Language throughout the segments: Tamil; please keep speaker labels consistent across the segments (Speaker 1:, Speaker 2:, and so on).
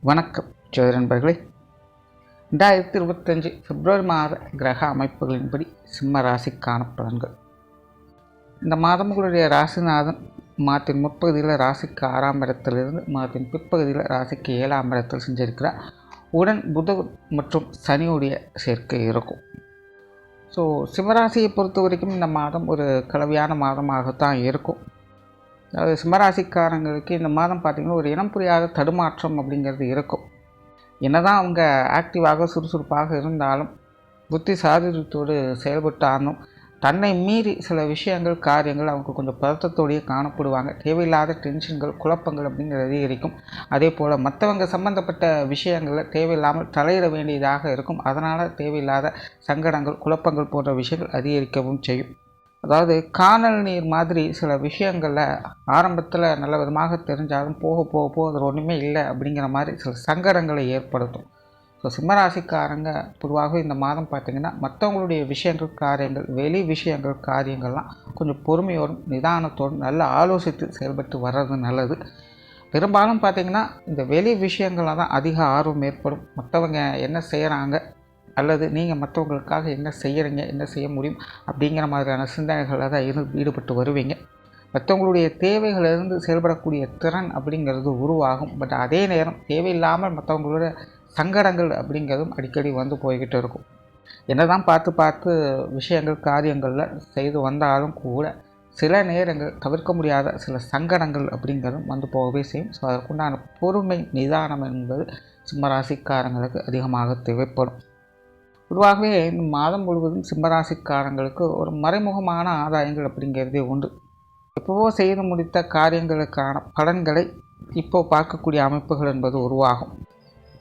Speaker 1: வணக்கம் ஜோதிட நண்பர்களே. 2025 பிப்ரவரி மாத கிரக அமைப்புகளின்படி சிம்ம ராசிக்கான பலன்கள். இந்த மாதம் உங்களுடைய ராசிநாதன் மாதத்தின் முற்பகுதியில் ராசிக்கு 6ஆம் இடத்திலிருந்து மாதத்தின் பிற்பகுதியில் ராசிக்கு 7ஆம் இடத்தில் செஞ்சிருக்கிறார். உடன் புத மற்றும் சனியுடைய சேர்க்கை இருக்கும். ஸோ சிம்மராசியை பொறுத்த வரைக்கும் இந்த மாதம் ஒரு கலவையான மாதமாகத்தான் இருக்கும். அதாவது சிம்மராசிக்காரங்களுக்கு இந்த மாதம் பார்த்திங்கன்னா ஒரு இனம் புரியாத தடுமாற்றம் அப்படிங்கிறது இருக்கும். என்னதான் அவங்க ஆக்டிவாக சுறுசுறுப்பாக இருந்தாலும் புத்தி சாதுரியத்தோடு செயல்பட்டாலும் தன்னை மீறி சில விஷயங்கள் காரியங்கள் அவங்க கொஞ்சம் பதட்டத்தோடையே காணப்படுவாங்க. தேவையில்லாத டென்ஷன்கள் குழப்பங்கள் அப்படிங்கிறது அதிகரிக்கும். அதே போல் மற்றவங்க சம்மந்தப்பட்ட விஷயங்களில் தேவையில்லாமல் தலையிட வேண்டியதாக இருக்கும். அதனால் தேவையில்லாத சங்கடங்கள் குழப்பங்கள் போன்ற விஷயங்கள் அதிகரிக்கவும் செய்யும். அதாவது காணல் நீர் மாதிரி சில விஷயங்களில் ஆரம்பத்தில் நல்ல விதமாக தெரிஞ்சாலும் போக போக போக அது ஒன்றுமே இல்லை அப்படிங்கிற மாதிரி சில சங்கடங்களை ஏற்படுத்தும். ஸோ சிம்மராசிக்காரங்க பொதுவாக இந்த மாதம் பார்த்திங்கன்னா மற்றவங்களுடைய விஷயங்கள் காரியங்கள் வெளி விஷயங்கள் காரியங்கள்லாம் கொஞ்சம் பொறுமையோடும் நிதானத்தோடும் நல்லா ஆலோசித்து செயல்பட்டு வர்றது நல்லது. பெரும்பாலும் பார்த்திங்கன்னா இந்த வெளி விஷயங்களில் தான் அதிக ஆர்வம் ஏற்படும். மற்றவங்க என்ன செய்கிறாங்க அல்லது நீங்கள் மற்றவங்களுக்காக என்ன செய்கிறீங்க என்ன செய்ய முடியும் அப்படிங்கிற மாதிரியான சிந்தனைகளில் தான் ஈடுபட்டு வருவீங்க. மற்றவங்களுடைய தேவைகளிலிருந்து செயல்படக்கூடிய திறன் அப்படிங்கிறது உருவாகும். பட் அதே நேரம் தேவையில்லாமல் மற்றவங்களோட சங்கடங்கள் அப்படிங்கிறதும் அடிக்கடி வந்து போய்கிட்டு இருக்கும். என்ன தான் பார்த்து விஷயங்கள் காரியங்களில் செய்து வந்தாலும் கூட சில நேரங்கள் தவிர்க்க முடியாத சில சங்கடங்கள் அப்படிங்கிறதும் வந்து போகவே செய்யும். ஸோ அதற்குண்டான பொறுமை நிதானம் என்பது சிம்மராசிக்காரங்களுக்கு அதிகமாக தேவைப்படும். பொதுவாகவே இந்த மாதம் முழுவதும் சிம்மராசிக்காரங்களுக்கு ஒரு மறைமுகமான ஆதாயங்கள் அப்படிங்கிறதே உண்டு. எப்போவோ செய்து முடித்த காரியங்களுக்கான பலன்களை இப்போது பார்க்கக்கூடிய அமைப்புகள் என்பது உருவாகும்.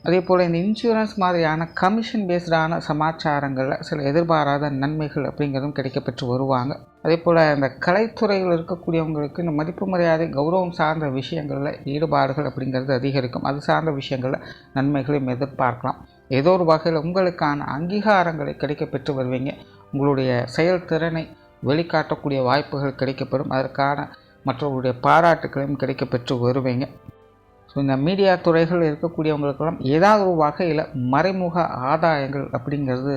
Speaker 1: அதே போல் இந்த இன்சூரன்ஸ் மாதிரியான கமிஷன் பேஸ்டான சமாச்சாரங்களில் சில எதிர்பாராத நன்மைகள் அப்படிங்கிறதும் கிடைக்கப்பெற்று வருவாங்க. அதே போல் இந்த கலைத்துறையில் இருக்கக்கூடியவங்களுக்கு இந்த மதிப்பு மரியாதை கௌரவம் சார்ந்த விஷயங்களில் ஈடுபாடுகள் அப்படிங்கிறது அதிகரிக்கும். அது சார்ந்த விஷயங்களில் நன்மைகளையும் எதிர்பார்க்கலாம். ஏதோ ஒரு வகையில் உங்களுக்கான அங்கீகாரங்களை கிடைக்கப்பெற்று வருவீங்க. உங்களுடைய செயல்திறனை வெளிக்காட்டக்கூடிய வாய்ப்புகள் கிடைக்கப்பெறும். அதற்கான மற்றவர்களுடைய பாராட்டுகளையும் கிடைக்கப்பெற்று வருவீங்க. ஸோ இந்த மீடியா துறைகள் இருக்கக்கூடியவங்களுக்கெல்லாம் ஏதாவது ஒரு வகையில் மறைமுக ஆதாயங்கள் அப்படிங்கிறது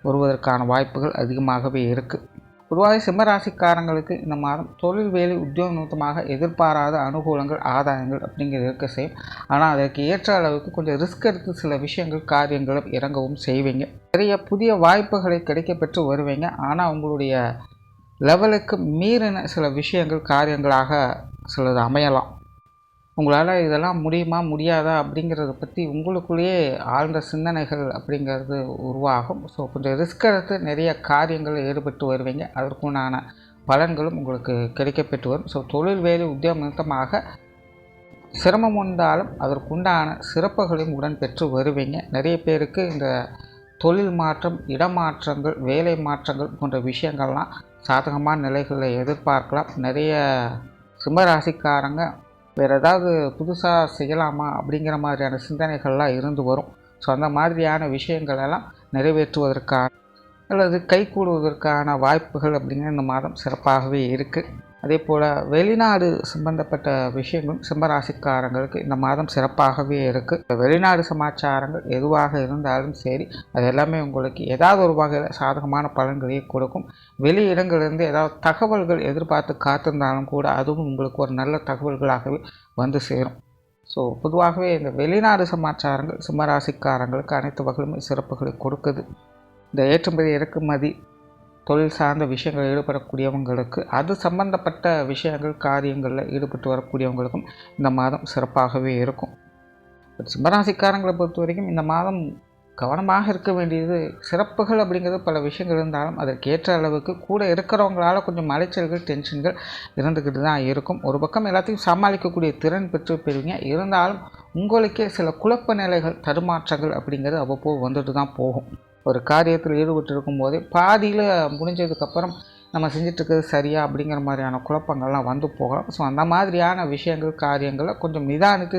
Speaker 1: வருவதற்கான வாய்ப்புகள் அதிகமாகவே இருக்குது. பொதுவாக சிம்மராசிக்காரங்களுக்கு இந்த மாதம் தொழில் வேலை உத்தியோக நிமித்தமாக எதிர்பாராத அனுகூலங்கள் ஆதாயங்கள் அப்படிங்கிறது இருக்க செய்யும். ஆனால் அதற்கு ஏற்ற அளவுக்கு கொஞ்சம் ரிஸ்க் எடுத்து சில விஷயங்கள் காரியங்களும் இறங்கவும் செய்வீங்க. நிறைய புதிய வாய்ப்புகளை கிடைக்கப்பெற்று வருவீங்க. ஆனால் உங்களுடைய லெவலுக்கு மீறின சில விஷயங்கள் காரியங்களாக சிலது அமையலாம். உங்களால் இதெல்லாம் முடியுமா முடியாதா அப்படிங்கிறத பற்றி உங்களுக்குள்ளேயே ஆழ்ந்த சிந்தனைகள் அப்படிங்கிறது உருவாகும். ஸோ கொஞ்சம் ரிஸ்க் எடுத்து நிறைய காரியங்களில் ஈடுபட்டு வருவீங்க. அதற்குண்டான பலன்களும் உங்களுக்கு கிடைக்கப்பெற்று வரும். ஸோ தொழில் வேலை உத்தியோக நிமித்தமாக சிரமம் வந்தாலும் அதற்குண்டான சிறப்புகளையும் உடன் பெற்று வருவீங்க. நிறைய பேருக்கு இந்த தொழில் மாற்றம் இடமாற்றங்கள் வேலை மாற்றங்கள் போன்ற விஷயங்கள்லாம் சாதகமான நிலைகளில் எதிர்பார்க்கலாம். நிறைய சிம்மராசிக்காரங்க வேறு ஏதாவது புதுசாக செய்யலாமா அப்படிங்கிற மாதிரியான சிந்தனைகள்லாம் இருந்து வரும். ஸோ அந்த மாதிரியான விஷயங்களெல்லாம் நிறைவேற்றுவதற்கான அல்லது கைகூடுவதற்கான வாய்ப்புகள் அப்படிங்கிற இந்த மாதம் சிறப்பாகவே இருக்குது. அதே போல் வெளிநாடு சம்பந்தப்பட்ட விஷயங்களும் சிம்மராசிக்காரங்களுக்கு இந்த மாதம் சிறப்பாகவே இருக்குது. வெளிநாடு சமாச்சாரங்கள் எதுவாக இருந்தாலும் சரி அது எல்லாமே உங்களுக்கு ஏதாவது ஒரு வகையில் சாதகமான பலன்களையே கொடுக்கும். வெளி இடங்களிலிருந்து ஏதாவது தகவல்கள் எதிர்பார்த்து காத்திருந்தாலும் கூட அதுவும் உங்களுக்கு ஒரு நல்ல தகவல்களாகவே வந்து சேரும். ஸோ பொதுவாகவே இந்த வெளிநாடு சமாச்சாரங்கள் சிம்மராசிக்காரங்களுக்கு அனைத்து வகையிலுமே சிறப்புகளை கொடுக்குது. இந்த ஏற்றுமதி இறக்குமதி தொழில் சார்ந்த விஷயங்களில் ஈடுபடக்கூடியவங்களுக்கு அது சம்பந்தப்பட்ட விஷயங்கள் காரியங்களில் ஈடுபட்டு வரக்கூடியவங்களுக்கும் இந்த மாதம் சிறப்பாகவே இருக்கும். சிம்மராசிக்காரங்களை பொறுத்த வரைக்கும் இந்த மாதம் கவனமாக இருக்க வேண்டியது சிறப்புகள் அப்படிங்கிறது பல விஷயங்கள் இருந்தாலும் அதற்கு ஏற்ற அளவுக்கு கூட இருக்கிறவங்களால கொஞ்சம் அலைச்சல்கள் டென்ஷன்கள் இருந்துக்கிட்டு தான் இருக்கும். ஒரு பக்கம் எல்லாத்தையும் சமாளிக்கக்கூடிய திறன் பெறுவீங்க. இருந்தாலும் உங்களுக்கே சில குழப்ப நிலைகள் தடுமாற்றங்கள் அப்படிங்கிறது அவ்வப்போது வந்துட்டு தான் போகும். ஒரு காரியத்தில் ஈடுபட்டு இருக்கும்போதே பாதியில் முடிஞ்சதுக்கப்புறம் நம்ம செஞ்சிட்ருக்கிறது சரியா அப்படிங்கிற மாதிரியான குழப்பங்கள்லாம் வந்து போகலாம். ஸோ அந்த மாதிரியான விஷயங்கள் காரியங்களை கொஞ்சம் நிதானித்து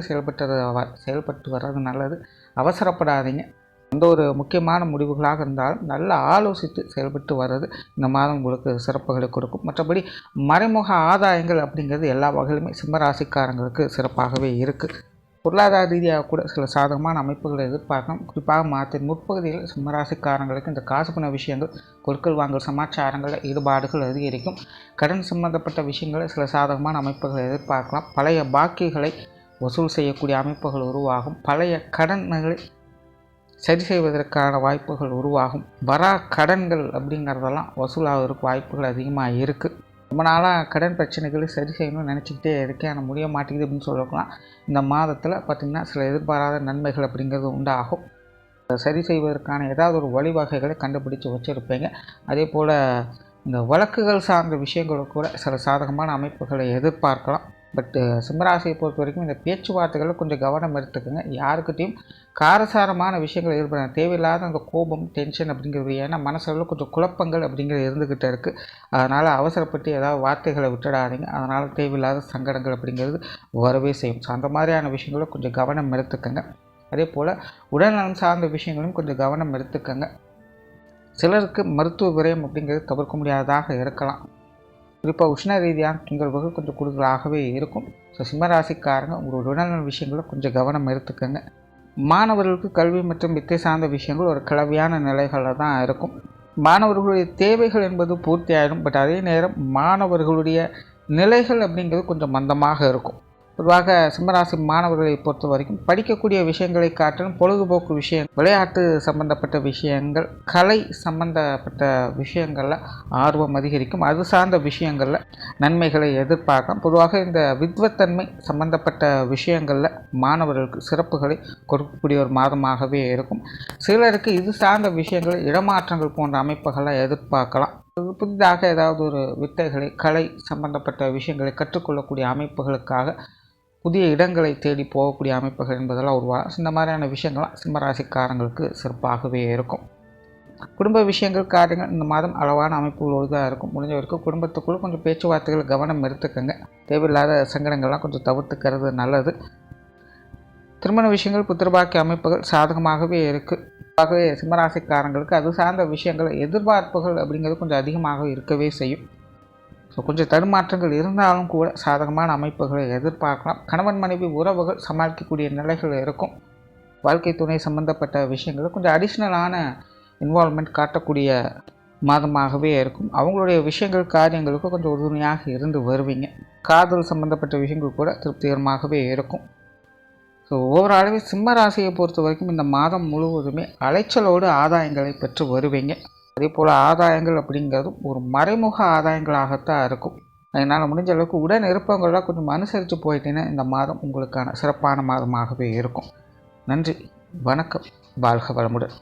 Speaker 1: செயல்பட்டு வர்றது நல்லது. அவசரப்படாதீங்க. எந்த ஒரு முக்கியமான முடிவுகளாக இருந்தாலும் நல்லா ஆலோசித்து செயல்பட்டு வர்றது இந்த மாதம் உங்களுக்கு சிறப்புகளை கொடுக்கும். மற்றபடி மறைமுக ஆதாயங்கள் அப்படிங்கிறது எல்லா வகையிலுமே சிம்மராசிக்காரங்களுக்கு சிறப்பாகவே இருக்குது. பொருளாதார ரீதியாக கூட சில சாதகமான அமைப்புகளை எதிர்பார்க்கலாம். குறிப்பாக மாதத்தின் முற்பகுதியில் சிம்மராசிக்காரங்களுக்கு இந்த காசு பண விஷயங்கள், கொடுக்கல் வாங்கல் சமாச்சாரங்களில் ஈடுபாடுகள் அதிகரிக்கும். கடன் சம்பந்தப்பட்ட விஷயங்களில் சில சாதகமான அமைப்புகளை எதிர்பார்க்கலாம். பழைய பாக்கிகளை வசூல் செய்யக்கூடிய அமைப்புகள் உருவாகும். பழைய கடன்களை சரி செய்வதற்கான வாய்ப்புகள் உருவாகும். வரா கடன்கள் அப்படிங்கிறதெல்லாம் வசூலாகிறதுக்கு வாய்ப்புகள் அதிகமாக இருக்குது. ரொம்ப நாளாக கடன் பிரச்சனைகளை சரி செய்யணும்னு நினச்சிக்கிட்டே இருக்கேன், ஆனால் முடிய மாட்டேங்குது அப்படின்னு சொல்லலாம். இந்த மாதத்தில் பார்த்திங்கன்னா சில எதிர்பாராத நன்மைகள் அப்படிங்கிறது உண்டாகும். சரி செய்வதற்கான ஏதாவது ஒரு வழிவகைகளை கண்டுபிடிச்சு வச்சுருப்பீங்க. அதே போல் இந்த வழக்குகள் சார்ந்த விஷயங்களுக்கு கூட சில சாதகமான அமைப்புகளை எதிர்பார்க்கலாம். பட்டு சிம்மராசியை பொறுத்த வரைக்கும் இந்த பேச்சுவார்த்தைகளில் கொஞ்சம் கவனம் எடுத்துக்கோங்க. யாருக்கிட்டையும் காரசாரமான விஷயங்கள் ஏற்பட தேவையில்லாத அந்த கோபம், டென்ஷன் அப்படிங்கிறது, ஏன்னா மனசளவில் கொஞ்சம் குழப்பங்கள் அப்படிங்கிறது இருந்துக்கிட்டே இருக்குது. அதனால் அவசரப்பட்டு ஏதாவது வார்த்தைகளை விட்டுடாதீங்க. அதனால் தேவையில்லாத சங்கடங்கள் அப்படிங்கிறது வரவே செய்யும். ஸோ அந்த மாதிரியான விஷயங்களும் கொஞ்சம் கவனம் எடுத்துக்கோங்க. அதே போல் உடல்நலம் சார்ந்த விஷயங்களும் கொஞ்சம் கவனம் எடுத்துக்கோங்க. சிலருக்கு மருத்துவ விரயம் அப்படிங்கிறது தவிர்க்க முடியாததாக இருக்கலாம். குறிப்பாக உஷ்ண ரீதியான தொந்தரவுகள் கொஞ்சம் கூடுதலாகவே இருக்கும். ஸோ சிம்மராசிக்காரங்க உங்களோட உடல்நல விஷயங்களில் கொஞ்சம் கவனம் எடுத்துக்கோங்க. மாணவர்களுக்கு கல்வி மற்றும் வித்தை சார்ந்த விஷயங்கள் ஒரு கலவையான நிலைகளில் தான் இருக்கும். மாணவர்களுடைய தேவைகள் என்பது பூர்த்தி ஆகிடும். பட் அதே நேரம் மாணவர்களுடைய நிலைகள் அப்படிங்கிறது கொஞ்சம் மந்தமாக இருக்கும். பொதுவாக சிம்மராசி மாணவர்களை பொறுத்த வரைக்கும் படிக்கக்கூடிய விஷயங்களை காட்டிலும் பொழுதுபோக்கு விஷயம், விளையாட்டு சம்பந்தப்பட்ட விஷயங்கள், கலை சம்பந்தப்பட்ட விஷயங்களில் ஆர்வம் அதிகரிக்கும். அது சார்ந்த விஷயங்களில் நன்மைகளை எதிர்பார்க்கலாம். பொதுவாக இந்த வித்வத்தன்மை சம்பந்தப்பட்ட விஷயங்களில் மாணவர்களுக்கு சிறப்புகளை கொடுக்கக்கூடிய ஒரு மாதமாகவே இருக்கும். சிலருக்கு இது சார்ந்த விஷயங்கள், இடமாற்றங்கள் போன்ற அமைப்புகளை எதிர்பார்க்கலாம். புதிதாக ஏதாவது ஒரு வித்தைகளை, கலை சம்பந்தப்பட்ட விஷயங்களை கற்றுக்கொள்ளக்கூடிய அமைப்புகளுக்காக புதிய இடங்களை தேடி போகக்கூடிய அமைப்புகள் என்பதெல்லாம் உருவாகும். இந்த மாதிரியான விஷயங்கள்லாம் சிம்மராசிக்காரங்களுக்கு சிறப்பாகவே இருக்கும். குடும்ப விஷயங்கள், காரியங்கள் இந்த மாதம் அளவான அமைப்புகளோடு தான் இருக்கும். முடிஞ்ச வரைக்கும் குடும்பத்துக்குள்ளே கொஞ்சம் பேச்சுவார்த்தைகள் கவனம் எடுத்துக்கங்க. தேவையில்லாத சங்கடங்கள்லாம் கொஞ்சம் தவிர்த்துக்கிறது நல்லது. திருமண விஷயங்கள், புத்திரபாக்கிய அமைப்புகள் சாதகமாகவே இருக்குது. ஆகவே சிம்மராசிக்காரங்களுக்கு அது சார்ந்த விஷயங்கள், எதிர்பார்ப்புகள் அப்படிங்கிறது கொஞ்சம் அதிகமாக இருக்கவே செய்யும். ஸோ கொஞ்சம் தடுமாற்றங்கள் இருந்தாலும் கூட சாதகமான அமைப்புகளை எதிர்பார்க்கலாம். கணவன் மனைவி உறவுகள் சமாளிக்கக்கூடிய நிலைகள் இருக்கும். வாழ்க்கை துணை சம்பந்தப்பட்ட விஷயங்கள் கொஞ்சம் அடிஷ்னலான இன்வால்மெண்ட் காட்டக்கூடிய மாதமாகவே இருக்கும். அவங்களுடைய விஷயங்கள், காரியங்களுக்கு கொஞ்சம் உறுதுணையாக இருந்து வருவீங்க. காதல் சம்பந்தப்பட்ட விஷயங்கள் கூட திருப்திகரமாகவே இருக்கும். ஸோ ஓவராலவே சிம்ம ராசியை பொறுத்த வரைக்கும் இந்த மாதம் முழுவதுமே அலைச்சலோடு ஆதாயங்களை பெற்று வருவீங்க. அதே போல் ஆதாயங்கள் அப்படிங்கிறதும் ஒரு மறைமுக ஆதாயங்களாகத்தான் இருக்கும். அதனால் முடிஞ்ச அளவுக்கு உடன் இருப்பவங்களாம் கொஞ்சம் அனுசரித்து போயிட்டீங்கன்னா இந்த மாதம் உங்களுக்கான சிறப்பான மாதமாகவே இருக்கும். நன்றி, வணக்கம், வாழ்க வளமுடன்.